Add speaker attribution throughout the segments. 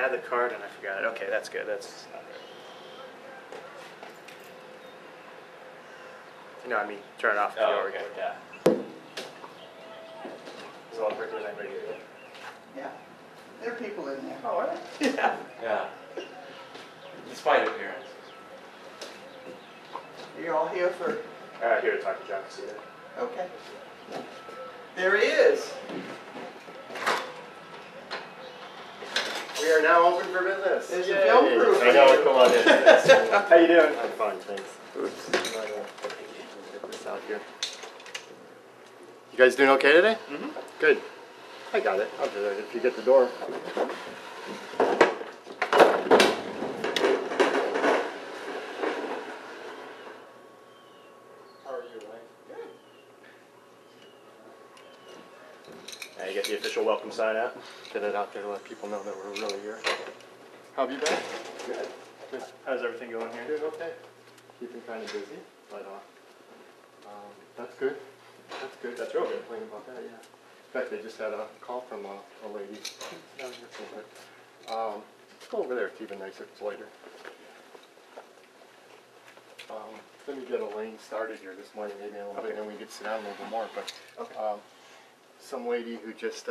Speaker 1: had the card and I forgot it. Okay, that's good. That's not right. You know, I mean, turn it off if you already got it.
Speaker 2: Yeah.
Speaker 1: Is all the breakers anybody do?
Speaker 3: Yeah. There are people in there.
Speaker 1: Oh, are they?
Speaker 2: Yeah. Yeah. Despite appearance.
Speaker 3: You're all here for...
Speaker 1: Here to talk to John Kiseda.
Speaker 3: Okay. There he is.
Speaker 4: We are now open for business.
Speaker 3: There's a film crew for
Speaker 4: I know,
Speaker 3: you.
Speaker 4: come on in.
Speaker 1: How you doing?
Speaker 4: I'm fine, thanks. Oops. Get this out here. You guys doing okay today?
Speaker 1: Mm-hmm.
Speaker 4: Good. I got it. I'll do it if you get the door. How are you, Ryan?
Speaker 3: Good.
Speaker 1: You get the official welcome sign out.
Speaker 4: Get it out there to let people know that we're really here. How have you been? Good. Good.
Speaker 1: How's everything going here?
Speaker 4: Doing okay. Keeping kind of busy, but that's good. That's good.
Speaker 1: That's real good.
Speaker 4: Complain about that, yeah. In fact, I just had a call from a lady. Down here for a bit. Let's go over there. It's even nicer. It's later. Let me get a lane started here this morning, maybe a little bit, and then we can sit down a little bit more. But some lady who just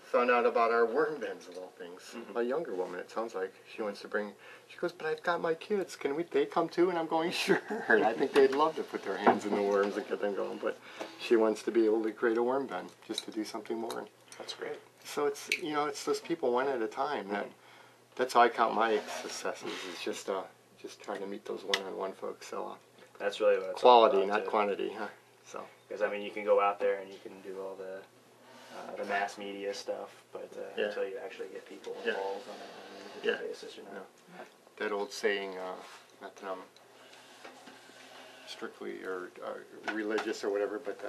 Speaker 4: found out about our worm bins of all things.
Speaker 1: Mm-hmm.
Speaker 4: A younger woman, it sounds like. She wants to bring, she goes, but I've got my kids. Can they come too? And I'm going, sure. And I think they'd love to put their hands in the worms and get them going. But she wants to be able to create a worm bin, just to do something more.
Speaker 1: That's great.
Speaker 4: So it's, you know, it's those people one at a time. That's how I count my successes, is just trying to meet those one-on-one folks. So
Speaker 1: That's really what it's
Speaker 4: quality,
Speaker 1: all about,
Speaker 4: not
Speaker 1: too.
Speaker 4: quantity. Huh? So.
Speaker 1: Because I mean, you can go out there and you can do all the mass media stuff, but until you actually get people involved on an individual basis, you know.
Speaker 4: That old saying, not that I'm strictly or religious or whatever, but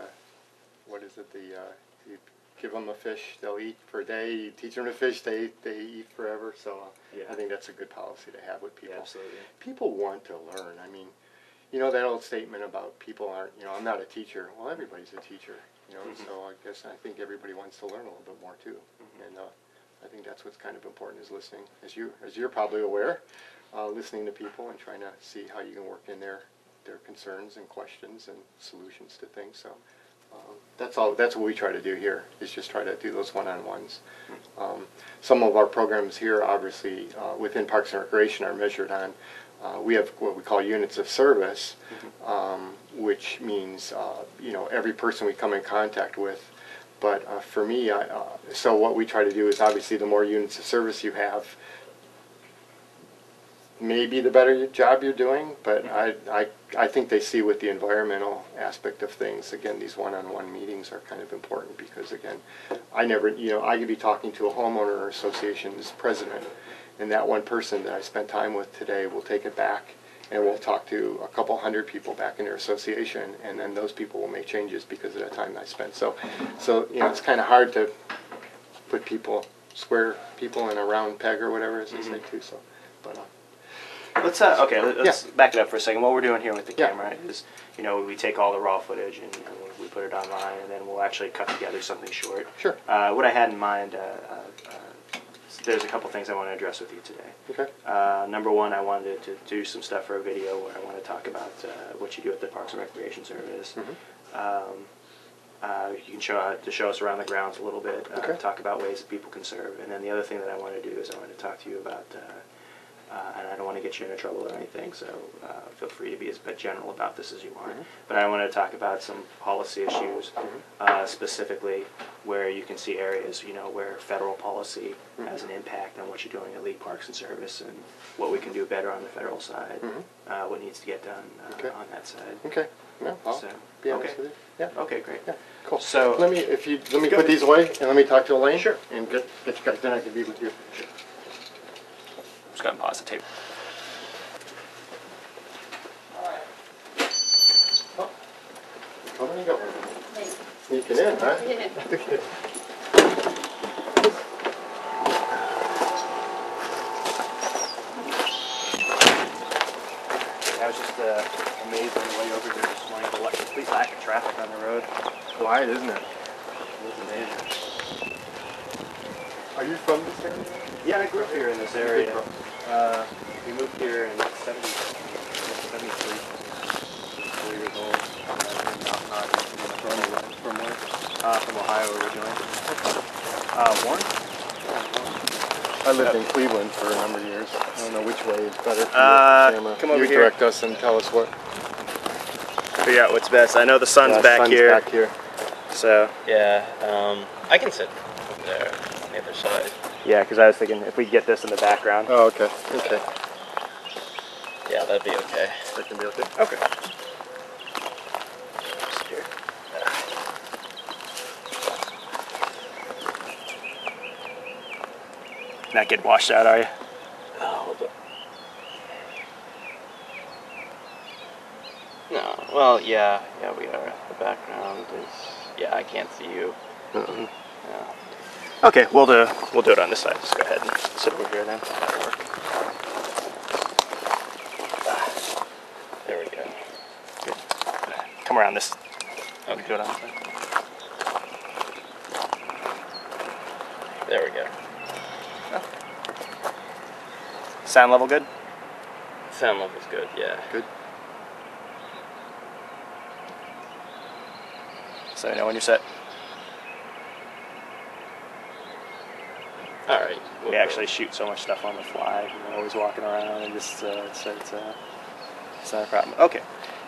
Speaker 4: what is it? You give them a fish, they'll eat for a day. You teach them to fish, they eat forever. So I think that's a good policy to have with people.
Speaker 1: Yeah, absolutely.
Speaker 4: People want to learn. I mean, you know that old statement about people aren't, you know, I'm not a teacher. Well, everybody's a teacher, you know, so I think everybody wants to learn a little bit more too. And I think that's what's kind of important, is listening, as you're probably aware, listening to people and trying to see how you can work in their concerns and questions and solutions to things. So that's what we try to do here, is just try to do those one-on-ones. Some of our programs here, obviously, within Parks and Recreation, are measured on, we have what we call units of service, which means, you know, every person we come in contact with. But for me, so what we try to do is, obviously, the more units of service you have, maybe the better job you're doing. But I think they see with the environmental aspect of things, again, these one-on-one meetings are kind of important, because, again, I could be talking to a homeowner association's president, and that one person that I spent time with today will take it back, and we'll talk to a couple hundred people back in their association, and then those people will make changes because of the time I spent. So you know, it's kind of hard to put square people in a round peg or whatever, as they say too. So, but
Speaker 1: let's back it up for a second. What we're doing here with the camera is, you know, we take all the raw footage and we put it online, and then we'll actually cut together something short.
Speaker 4: Sure.
Speaker 1: What I had in mind, there's a couple things I want to address with you today.
Speaker 4: Okay.
Speaker 1: Number one, I wanted to do some stuff for a video where I want to talk about what you do at the Parks and Recreation Service. You can show us around the grounds a little bit, talk about ways that people can serve. And then the other thing that I want to do is I want to talk to you about, and I don't want to get you into trouble or anything, so feel free to be as general about this as you want. But I want to talk about some policy issues, specifically where you can see areas, you know, where federal policy has an impact on what you're doing at Lee Parks and Service, and what we can do better on the federal side, what needs to get done on that side.
Speaker 4: Okay. Yeah, I'll be honest with you. Yeah.
Speaker 1: Okay, great.
Speaker 4: Yeah. Cool.
Speaker 1: So
Speaker 4: let me put these away, and let me talk to Elaine.
Speaker 1: Sure.
Speaker 4: And get you guys. Then I can be with you.
Speaker 1: Sure. Just got to pause the tape.
Speaker 4: Coming and going. Sneaking in, huh?
Speaker 5: Yeah.
Speaker 1: I was just amazed on the way over here this morning, the complete lack of traffic on the road.
Speaker 4: Quiet, isn't it?
Speaker 1: It was amazing.
Speaker 4: Are you from this area?
Speaker 1: Yeah, I grew up here in this area. We moved here in 73. 4 years old.
Speaker 4: From where?
Speaker 1: From Ohio originally. Warren?
Speaker 4: I lived in Cleveland for a number of years. I don't know which way is better for the camera.
Speaker 1: Come over
Speaker 4: you
Speaker 1: here.
Speaker 4: direct us and tell us what.
Speaker 1: Figure out what's best. I know the sun's back here.
Speaker 4: Back here.
Speaker 1: So.
Speaker 2: Yeah, I can sit over there on the other side.
Speaker 1: Yeah, because I was thinking if we get this in the background.
Speaker 4: Oh, okay. Okay.
Speaker 2: Yeah, that'd be okay.
Speaker 4: That can be okay.
Speaker 1: Okay. Not getting washed out, are you?
Speaker 2: No, well, yeah, we are. The background is, yeah, I can't see you.
Speaker 4: Uh-uh.
Speaker 2: Yeah.
Speaker 1: Okay, we'll do it on this side. Just go ahead and sit over here then. That'll work.
Speaker 2: There we go.
Speaker 1: Good. Come around this.
Speaker 2: Okay.
Speaker 1: Do it on this side.
Speaker 2: There we go.
Speaker 1: Sound level good?
Speaker 2: Sound level's good, yeah.
Speaker 4: Good.
Speaker 1: So you know when you're set.
Speaker 2: All right.
Speaker 1: We actually shoot so much stuff on the fly. We're always walking around, and just it's not a problem. Okay,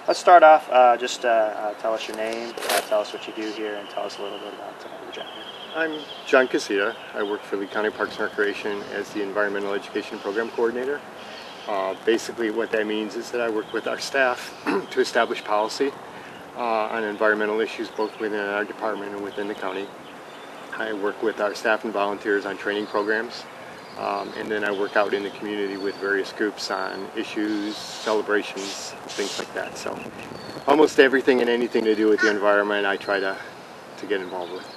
Speaker 1: let's start off. Tell us your name, tell us what you do here, and tell us a little bit about your job here.
Speaker 4: I'm John Kiseda. I work for Lee County Parks and Recreation as the Environmental Education Program Coordinator. Basically what that means is that I work with our staff to establish policy on environmental issues both within our department and within the county. I work with our staff and volunteers on training programs, and then I work out in the community with various groups on issues, celebrations, things like that. So almost everything and anything to do with the environment I try to get involved with.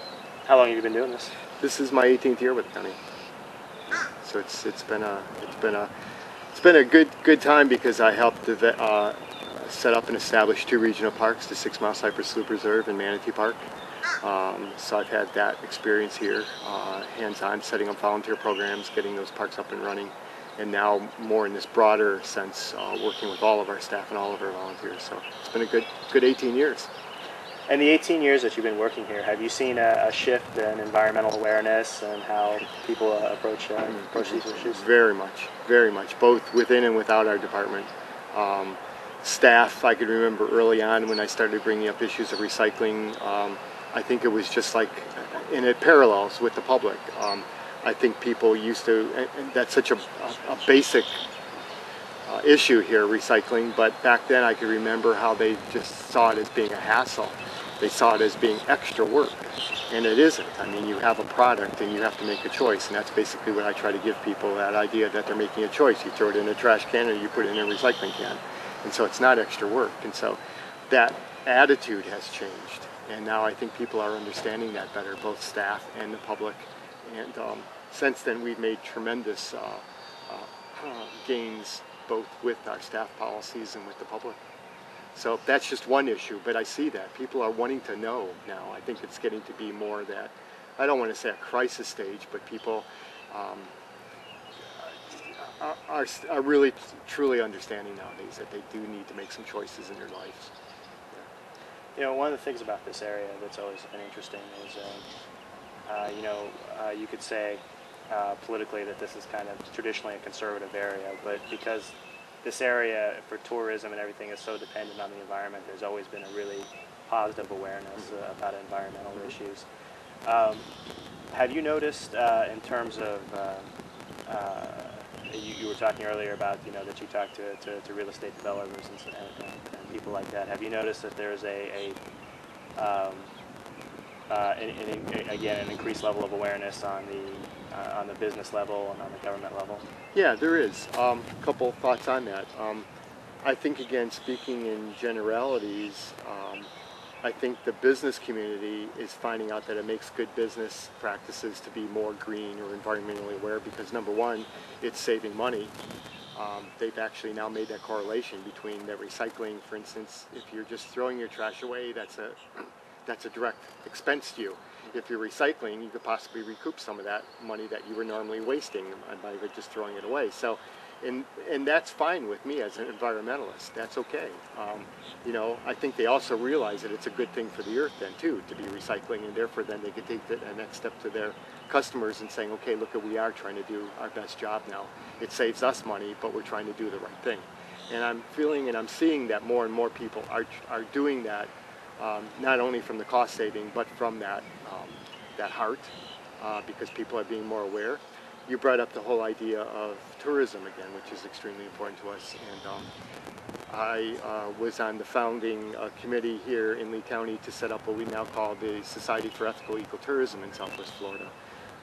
Speaker 1: How long have you been doing this?
Speaker 4: This is my 18th year with the county, so it's been a good time because I helped set up and establish 2 regional parks, the 6 Mile Cypress Sloop Reserve and Manatee Park. So I've had that experience here, hands-on, setting up volunteer programs, getting those parks up and running, and now more in this broader sense, working with all of our staff and all of our volunteers. So it's been a good 18 years.
Speaker 1: In the 18 years that you've been working here, have you seen a shift in environmental awareness and how people approach these issues?
Speaker 4: Very much, both within and without our department. Staff, I could remember early on when I started bringing up issues of recycling, I think it was just like, and it parallels with the public. I think people used to, and that's such a basic issue here, recycling, but back then I could remember how they just saw it as being a hassle. They saw it as being extra work, and it isn't. I mean, you have a product and you have to make a choice, and that's basically what I try to give people, that idea that they're making a choice. You throw it in a trash can or you put it in a recycling can, and so it's not extra work. And so that attitude has changed, and now I think people are understanding that better, both staff and the public, and since then we've made tremendous gains both with our staff policies and with the public. So that's just one issue, but I see that. People are wanting to know now. I think it's getting to be more that, I don't want to say a crisis stage, but people are really truly understanding nowadays that they do need to make some choices in their lives.
Speaker 1: You know, one of the things about this area that's always been interesting is, you could say politically that this is kind of traditionally a conservative area, but because this area for tourism and everything is so dependent on the environment, there's always been a really positive awareness about environmental issues. Have you noticed in terms of, you were talking earlier about, that you talk to real estate developers and people like that. Have you noticed that there's an increased level of awareness on the business level and on the government level?
Speaker 4: Yeah, there is. A couple thoughts on that. I think, again, speaking in generalities, I think the business community is finding out that it makes good business practices to be more green or environmentally aware because, number one, it's saving money. They've actually now made that correlation between the recycling, for instance. If you're just throwing your trash away, that's a direct expense to you. if you're recycling, you could possibly recoup some of that money that you were normally wasting by just throwing it away. So, and that's fine with me as an environmentalist. That's okay. You know, I think they also realize that it's a good thing for the earth then too to be recycling, and therefore then they could take the next step to their customers and saying, okay, look, we are trying to do our best job now. It saves us money, but we're trying to do the right thing. And I'm feeling and I'm seeing that more and more people are doing that, not only from the cost saving, but from that heart, because people are being more aware. You brought up the whole idea of tourism again, which is extremely important to us. And I was on the founding committee here in Lee County to set up what we now call the Society for Ethical Ecotourism in Southwest Florida.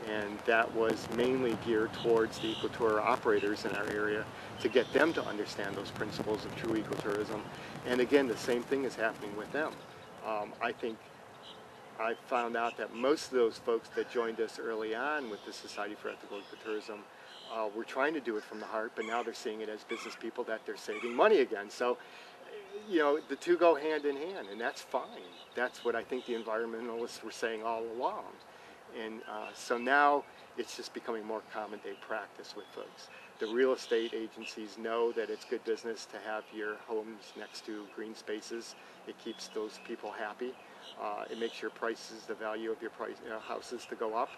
Speaker 4: And that was mainly geared towards the ecotour operators in our area to get them to understand those principles of true ecotourism. And again, the same thing is happening with them. I think I found out that most of those folks that joined us early on with the Society for Ethical Ecotourism were trying to do it from the heart, but now they're seeing it as business people that they're saving money again. So, you know, the two go hand in hand, and that's fine. That's what I think the environmentalists were saying all along. And so now it's just becoming more common day practice with folks. The real estate agencies know that it's good business to have your homes next to green spaces. It keeps those people happy. It makes your prices, the value of your houses to go up,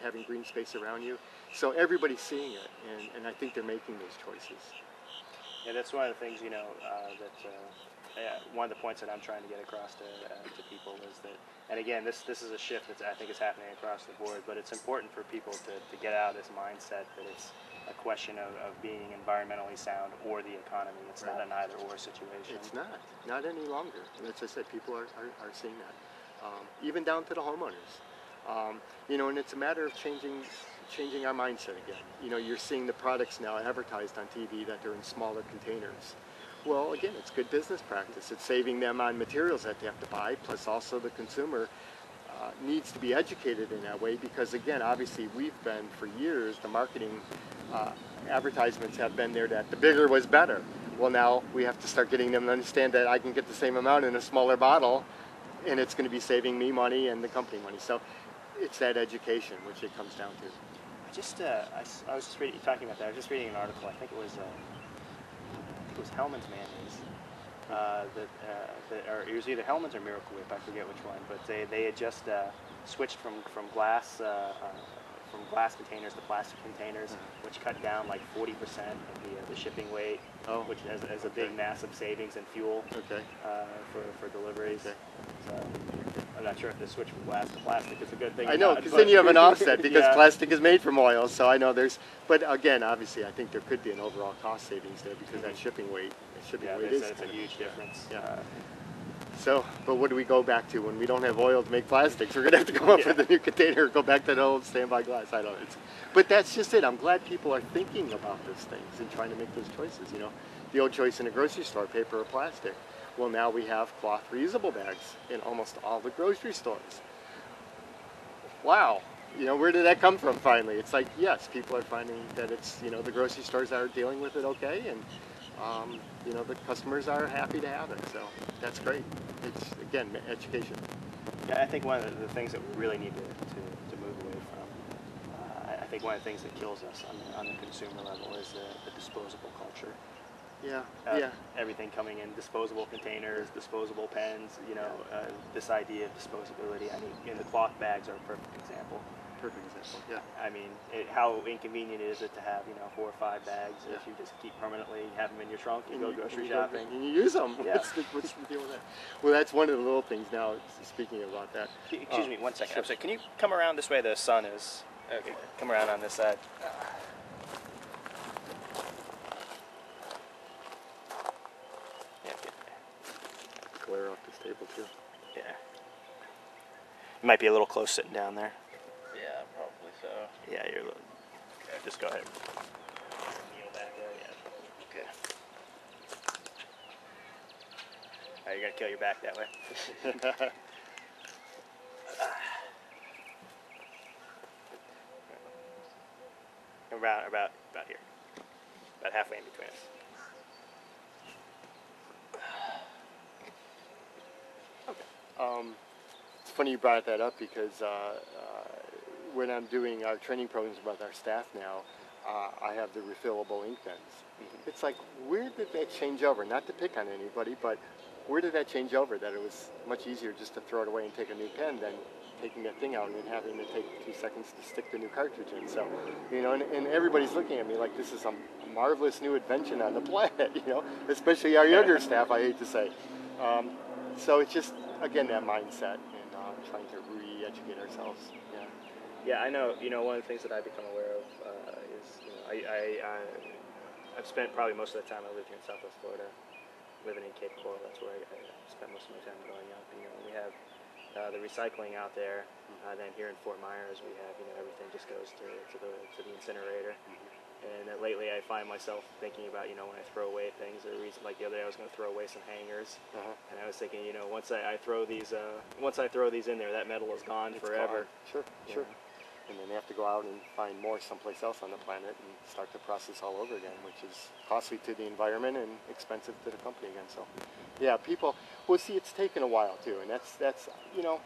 Speaker 4: having green space around you. So everybody's seeing it, and I think they're making those choices.
Speaker 1: Yeah, that's one of the things, you know, one of the points that I'm trying to get across to people is that, and again, this is a shift that I think is happening across the board, but it's important for people to get out of this mindset that it's a question of being environmentally sound or the economy. It's not an either-or situation.
Speaker 4: It's not any longer. And as I said, people are seeing that, even down to the homeowners. You know, and it's a matter of changing our mindset again. You know, you're seeing the products now advertised on TV that they're in smaller containers. Well, again, it's good business practice. It's saving them on materials that they have to buy, plus also the consumer needs to be educated in that way because, again, obviously we've been, for years, the marketing advertisements have been there that the bigger was better. Well, now we have to start getting them to understand that I can get the same amount in a smaller bottle, and it's going to be saving me money and the company money. So it's that education which it comes down to.
Speaker 1: I was just reading, talking about that, I was just reading an article, I think it was Hellman's mayonnaise, or it was either Hellman's or Miracle Whip, I forget which one, but they had just switched from glass containers to plastic containers, which cut down like 40% of the shipping weight, which has a big massive savings in fuel for deliveries. Okay. So I'm not sure if the switch from glass to plastic is a good thing.
Speaker 4: I know, because then you have an offset because plastic is made from oil. So I know but again, obviously, I think there could be an overall cost savings there because that shipping weight is
Speaker 1: a huge difference.
Speaker 4: Yeah. So, but what do we go back to when we don't have oil to make plastics? We're going to have to come up with a new container or go back to the old standby glass. I don't know. But that's just it. I'm glad people are thinking about those things and trying to make those choices. You know, the old choice in a grocery store, paper or plastic. Well, now we have cloth reusable bags in almost all the grocery stores. Wow. You know, where did that come from finally? It's like, yes, people are finding that it's, you know, the grocery stores are dealing with it okay, and you know, the customers are happy to have it, so that's great. It's, again, education.
Speaker 1: Yeah, I think one of the things that we really need to move away from, I think one of the things that kills us on the consumer level is the disposable culture.
Speaker 4: Yeah,
Speaker 1: Everything coming in disposable containers, disposable pens, you know, this idea of disposability. I mean, the cloth bags are a perfect example.
Speaker 4: Yeah.
Speaker 1: I mean, how inconvenient is it to have, you know, 4 or 5 bags if you just keep permanently have them in your trunk and go grocery shopping?
Speaker 4: And you use them.
Speaker 1: Yeah.
Speaker 4: What's the deal with that? Well, that's one of the little things now, speaking about that.
Speaker 1: Excuse me, 1 second. I'm sorry, can you come around this way? The sun is... Okay, come around on this side. Yeah, good.
Speaker 4: Glare off this table, too.
Speaker 1: Yeah. You might be a little close sitting down there.
Speaker 2: Yeah, probably so.
Speaker 1: Yeah, you're a little... Okay, just go ahead. Kneel back there, yeah. Okay. Alright, you're gonna kill your back that way. About here. About halfway in between us.
Speaker 4: Okay. funny you brought that up because when I'm doing our training programs with our staff now, I have the refillable ink pens. It's like, where did that change over? Not to pick on anybody, but where did that change over? That it was much easier just to throw it away and take a new pen than taking that thing out and having to take 2 seconds to stick the new cartridge in. So, you know, and everybody's looking at me like this is a marvelous new invention on the planet, you know, especially our younger staff, I hate to say. So it's just, again, that mindset and trying to re-educate ourselves. Yeah.
Speaker 1: Yeah, I know. You know, one of the things that I've become aware of is, you know, I've spent probably most of the time I lived here in Southwest Florida, living in Cape Coral. That's where I spent most of my time growing up. You know, we have the recycling out there. Then here in Fort Myers, we have, you know, everything just goes to the incinerator. And then lately, I find myself thinking about, you know, when I throw away things. Like the other day, I was going to throw away some hangers, and I was thinking, you know, once I throw these in there, that metal is gone forever.
Speaker 4: Gone. Sure. And then they have to go out and find more someplace else on the planet and start the process all over again, which is costly to the environment and expensive to the company again. So, yeah, people. Well, see, it's taken a while too, and that's you know.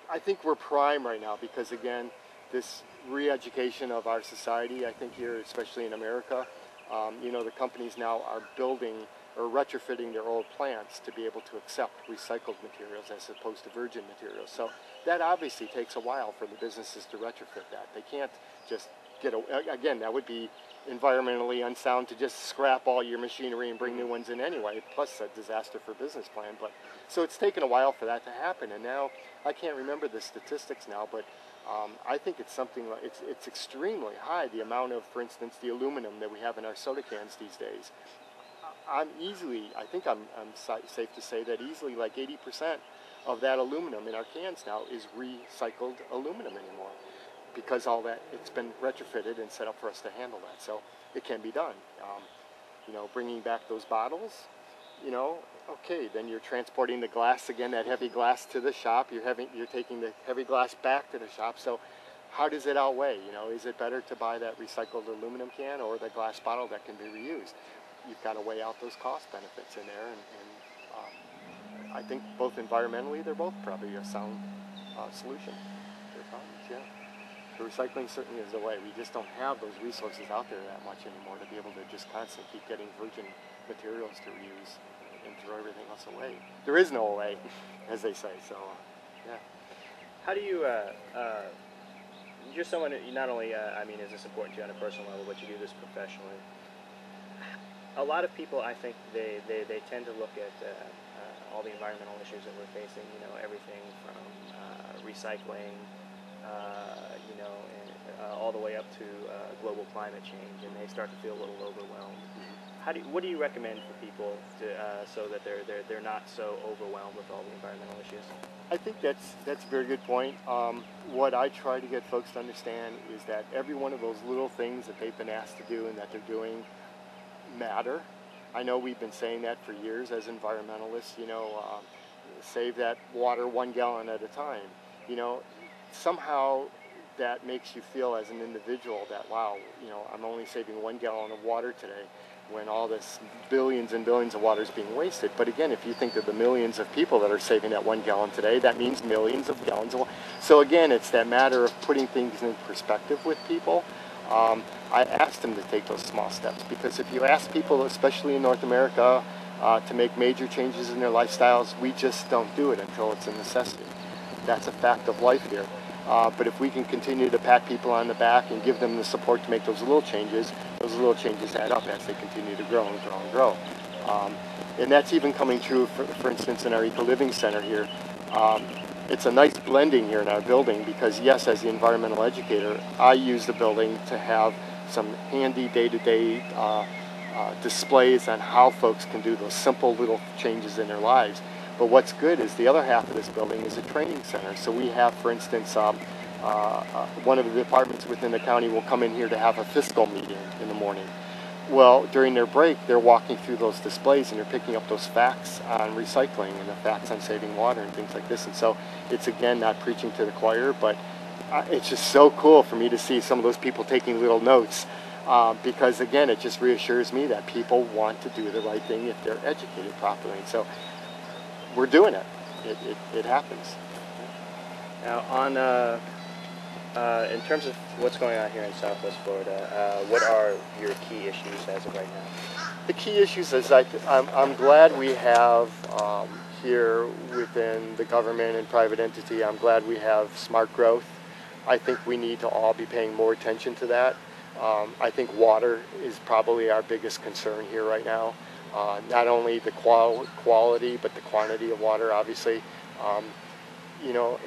Speaker 4: I think we're prime right now because, again, this re-education of our society, I think here, especially in America, you know, the companies now are building or retrofitting their old plants to be able to accept recycled materials as opposed to virgin materials. So that obviously takes a while for the businesses to retrofit that. They can't just again, that would be environmentally unsound to just scrap all your machinery and bring new ones in anyway, plus a disaster for business plan. But so it's taken a while for that to happen, and now I can't remember the statistics now, but I think it's something like it's extremely high, the amount of, for instance, the aluminum that we have in our soda cans these days. I think I'm safe to say that easily like 80% of that aluminum in our cans now is recycled aluminum anymore, because all that, it's been retrofitted and set up for us to handle that. So it can be done. You know, bringing back those bottles, you know, okay, then you're transporting the glass again, that heavy glass to the shop. You're taking the heavy glass back to the shop. So how does it outweigh? You know, is it better to buy that recycled aluminum can or the glass bottle that can be reused? You've got to weigh out those cost benefits in there, and I think both environmentally, they're both probably a sound solution to the problems. Yeah. The recycling certainly is the way. We just don't have those resources out there that much anymore to be able to just constantly keep getting virgin materials to reuse and throw everything else away. There is no away, as they say. So, yeah.
Speaker 1: How do you, you're someone who not only, I mean, is this important to you on a personal level, but you do this professionally. A lot of people, I think, they tend to look at all the environmental issues that we're facing, you know, everything from recycling, you know, and, all the way up to global climate change, and they start to feel a little overwhelmed. What do you recommend for people to, so that they're not so overwhelmed with all the environmental issues?
Speaker 4: I think that's a very good point. What I try to get folks to understand is that every one of those little things that they've been asked to do and that they're doing matter. I know we've been saying that for years as environmentalists, you know, save that water 1 gallon at a time. You know, somehow that makes you feel as an individual that, wow, you know, I'm only saving 1 gallon of water today when all this billions and billions of water is being wasted. But again, if you think of the millions of people that are saving that 1 gallon today, that means millions of gallons of water. So again, it's that matter of putting things in perspective with people. I asked them to take those small steps, because if you ask people, especially in North America, to make major changes in their lifestyles, we just don't do it until it's a necessity. That's a fact of life here. But if we can continue to pat people on the back and give them the support to make those little changes add up as they continue to grow and grow and grow. And that's even coming true, for instance, in our Eco-Living Center here. It's a nice blending here in our building because, yes, as the environmental educator, I use the building to have some handy day-to-day displays on how folks can do those simple little changes in their lives. But what's good is the other half of this building is a training center. So we have, for instance, one of the departments within the county will come in here to have a fiscal meeting in the morning. Well, during their break, they're walking through those displays and they're picking up those facts on recycling and the facts on saving water and things like this. And so it's, again, not preaching to the choir, but it's just so cool for me to see some of those people taking little notes because, again, it just reassures me that people want to do the right thing if they're educated properly. And so we're doing it. It happens.
Speaker 1: Now, on in terms of what's going on here in Southwest Florida, what are your key issues as of right now?
Speaker 4: The key issues is I'm glad we have here within the government and private entity, I'm glad we have smart growth. I think we need to all be paying more attention to that. I think water is probably our biggest concern here right now. Not only the quality, but the quantity of water, obviously. You know,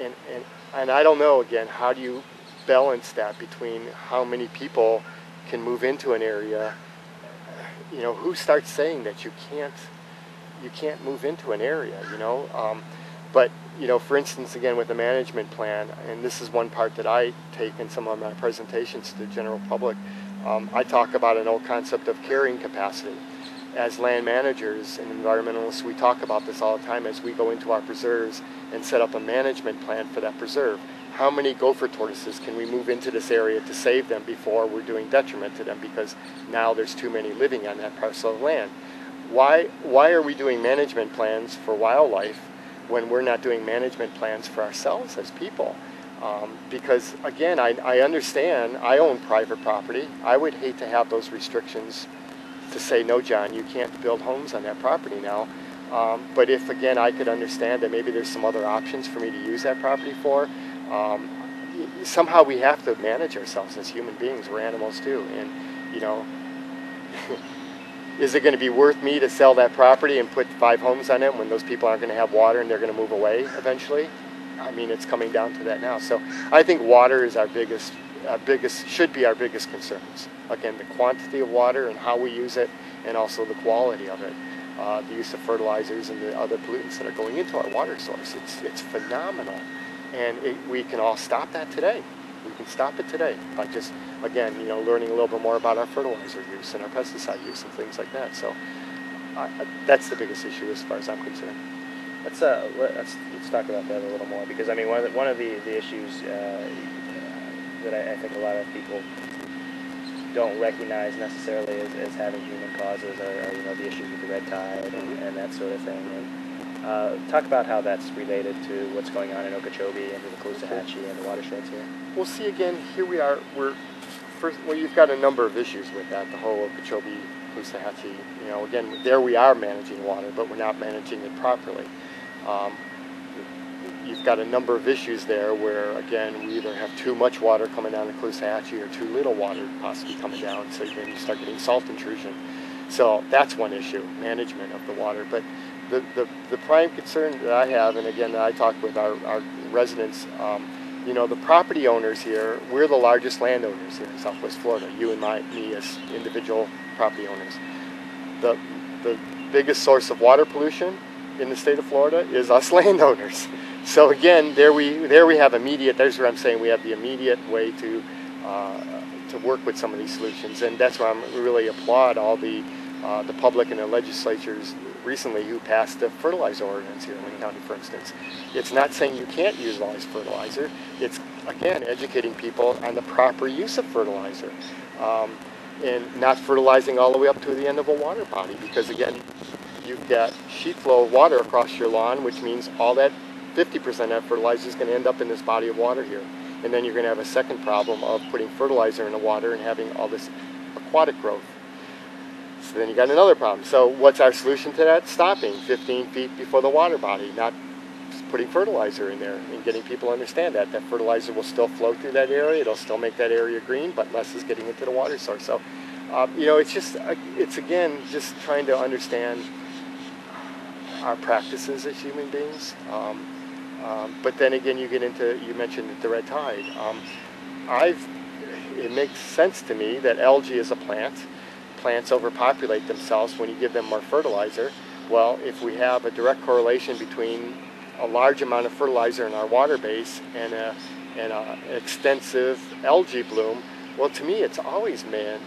Speaker 4: and I don't know, again, how do you balance that between how many people can move into an area? You know, who starts saying that you can't move into an area, you know? But, you know, for instance, again, with the management plan, and this is one part that I take in some of my presentations to the general public, I talk about an old concept of carrying capacity. As land managers and environmentalists, we talk about this all the time as we go into our preserves and set up a management plan for that preserve. How many gopher tortoises can we move into this area to save them before we're doing detriment to them because now there's too many living on that parcel of land? Why are we doing management plans for wildlife when we're not doing management plans for ourselves as people? Because again, I understand, I own private property. I would hate to have those restrictions to say, no, John, you can't build homes on that property now. But if, again, I could understand that maybe there's some other options for me to use that property for, somehow we have to manage ourselves as human beings. We're animals too. And, you know, is it going to be worth me to sell that property and put 5 homes on it when those people aren't going to have water and they're going to move away eventually? I mean, it's coming down to that now. So I think water is should be our biggest concerns. Again, the quantity of water and how we use it, and also the quality of it. The use of fertilizers and the other pollutants that are going into our water source. It's phenomenal. And we can all stop that today. We can stop it today by just, again, you know, learning a little bit more about our fertilizer use and our pesticide use and things like that. So that's the biggest issue as far as I'm concerned.
Speaker 1: Let's talk about that a little more, because I mean one of the issues that I think a lot of people don't recognize necessarily as having human causes are you know, the issues with the red tide and that sort of thing. And talk about how that's related to what's going on in Okeechobee and the Caloosahatchee and the watersheds here.
Speaker 4: Well, see, again, here we are. Well, you've got a number of issues with that. The whole Okeechobee, Caloosahatchee. You know, again, there we are managing water, but we're not managing it properly. You've got a number of issues there where, again, we either have too much water coming down the Caloosahatchee or too little water possibly coming down, so then you start getting salt intrusion. So that's one issue, management of the water. But the prime concern that I have, and again, I talk with our residents, you know, the property owners here, we're the largest landowners here in Southwest Florida, you and me as individual property owners. The biggest source of water pollution in the state of Florida is us landowners. So again, there we have immediate, there's where I'm saying we have the immediate way to work with some of these solutions. And that's why I really applaud all the public and the legislatures recently who passed the fertilizer ordinance here in Linn County, for instance. It's not saying you can't utilize fertilizer. It's, again, educating people on the proper use of fertilizer. And not fertilizing all the way up to the end of a water body, because again, you've got sheet flow of water across your lawn, which means all that 50% of that fertilizer is going to end up in this body of water here. And then you're going to have a second problem of putting fertilizer in the water and having all this aquatic growth. So then you got another problem. So what's our solution to that? Stopping 15 feet before the water body, not putting fertilizer in there, and getting people to understand that fertilizer will still flow through that area. It'll still make that area green, but less is getting into the water source. So, you know, it's again, just trying to understand our practices as human beings. But then again, you get into, you mentioned the red tide. It makes sense to me that algae is a plant. Plants overpopulate themselves when you give them more fertilizer. Well, if we have a direct correlation between a large amount of fertilizer in our water base and an extensive algae bloom, well, to me, it's always meant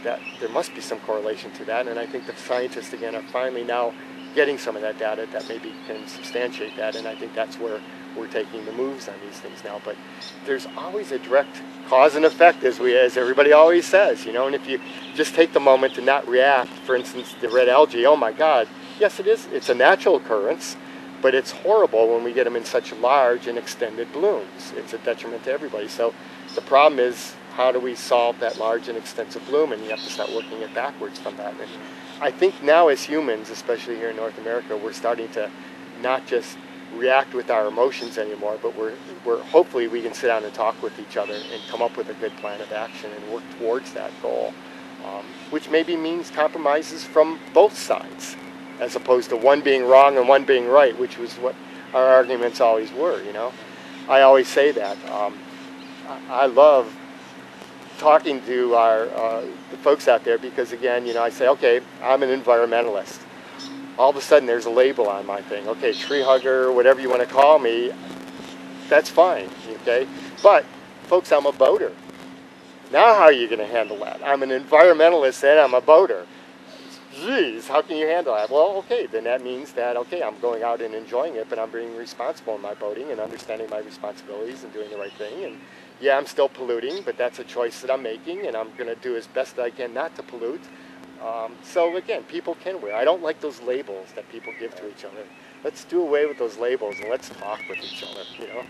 Speaker 4: that there must be some correlation to that. And I think the scientists, again, are finally now getting some of that data that maybe can substantiate that. And I think that's where we're taking the moves on these things now. But there's always a direct cause and effect, as everybody always says, you know. And if you just take the moment to not react, for instance, the red algae, oh my God, yes, it is. It's a natural occurrence. But it's horrible when we get them in such large and extended blooms. It's a detriment to everybody. So the problem is, how do we solve that large and extensive bloom? And you have to start working it backwards from that. And I think now as humans, especially here in North America, we're starting to not just react with our emotions anymore, but we're hopefully we can sit down and talk with each other and come up with a good plan of action and work towards that goal, which maybe means compromises from both sides, as opposed to one being wrong and one being right, which was what our arguments always were, you know. I always say that. I love talking to the folks out there because, again, you know, I say, okay, I'm an environmentalist. All of a sudden there's a label on my thing. Okay, tree hugger, whatever you want to call me, that's fine, okay? But, folks, I'm a boater. Now how are you going to handle that? I'm an environmentalist and I'm a boater. Geez, how can you handle that? Well, okay, then that means that, okay, I'm going out and enjoying it, but I'm being responsible in my boating and understanding my responsibilities and doing the right thing. And yeah, I'm still polluting, but that's a choice that I'm making, and I'm going to do as best I can not to pollute. So again, people can wear. I don't like those labels that people give to each other. Let's do away with those labels and let's talk with each other, you know.